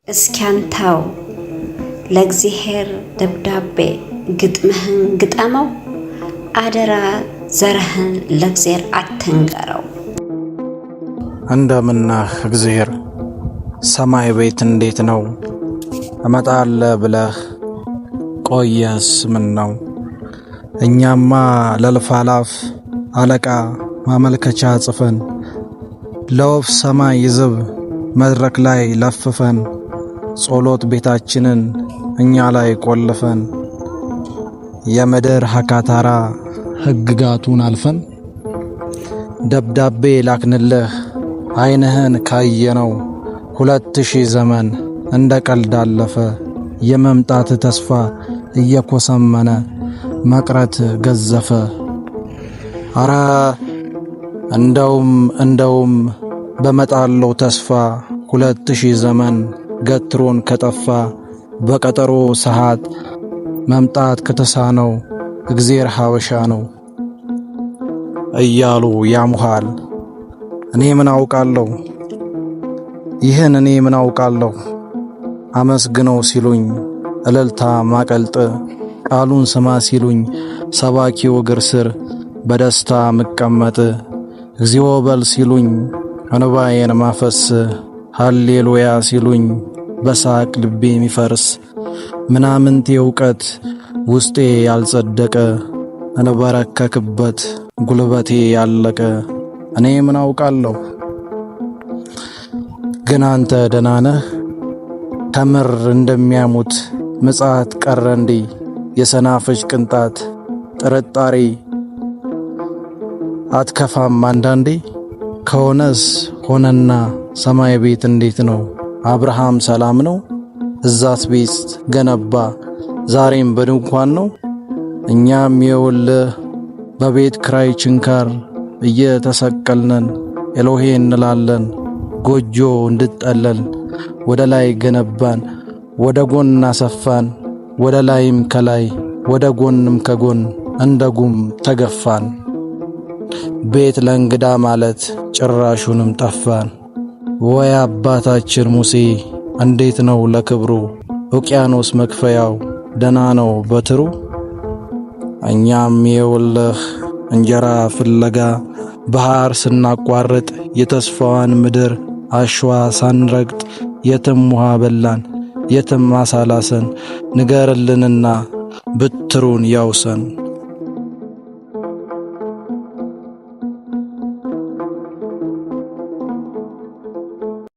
እስኪያንታው ለእግዚአብሔር ደብዳቤ ግጥምህን ግጠመው አደራ ዘርህን ለእግዚአብሔር አትንገረው። እንደምናህ እግዚአብሔር ሰማይ ቤት እንዴት ነው? እመጣለ ብለህ ቆየስ ምን ነው? እኛማ ለልፋላፍ አለቃ ማመልከቻ ጽፈን ለወፍ ሰማይ ይዝብ መድረክ ላይ ለፍፈን ጸሎት ቤታችንን እኛ ላይ ቆልፈን የምድር ሐካታራ ሕግጋቱን አልፈን ደብዳቤ ላክንልህ ዓይንህን ካየነው 2000 ዘመን እንደ ቀልድ አለፈ። የመምጣት ተስፋ እየኮሰመነ መቅረት ገዘፈ። አረ እንደውም በመጣለው ተስፋ 2000 ዘመን ገትሮን ከጠፋ በቀጠሮ ሰዓት መምጣት ከተሳነው እግዚአብሔር ሐበሻ ነው እያሉ ያሙሃል። እኔ ምን አውቃለሁ ይህን እኔ ምን አውቃለሁ። አመስግነው ሲሉኝ እልልታ ማቀልጥ ቃሉን ስማ ሲሉኝ ሰባኪው እግር ስር በደስታ መቀመጥ እግዚኦ በል ሲሉኝ እንባዬን ማፈስ ሃሌሉያ ሲሉኝ በሳቅ ልቤ የሚፈርስ ምናምንቴ ዕውቀት ውስጤ ያልጸደቀ እንበረከክበት ጉልበቴ ያለቀ እኔ ምን አውቃለሁ። ግን አንተ ደህና ነህ? ከምር እንደሚያሙት ምጽአት ቀረ እንዴ? የሰናፍጭ ቅንጣት ጥርጣሬ አትከፋም አንዳንዴ? ከሆነስ ሆነና ሰማይ ቤት እንዴት ነው? አብርሃም ሰላም ነው? እዛስ ቤት ገነባ ዛሬም በድንኳን ነው? እኛም የውልህ በቤት ክራይ ችንካር እየተሰቀልነን ኤሎሄ እንላለን። ጎጆ እንድጠለል ወደ ላይ ገነባን፣ ወደ ጎን አሰፋን፣ ወደ ላይም ከላይ ወደ ጎንም ከጎን እንደ ጉም ተገፋን። ቤት ለእንግዳ ማለት ጭራሹንም ጠፋን። ወይ አባታችን ሙሴ እንዴት ነው ለክብሩ? ውቅያኖስ መክፈያው ደና ነው በትሩ? እኛም የውልህ እንጀራ ፍለጋ ባህር ስናቋርጥ የተስፋዋን ምድር አሸዋ ሳንረግጥ የትም ውሃ በላን የትም አሳላሰን። ንገርልንና ብትሩን ያውሰን።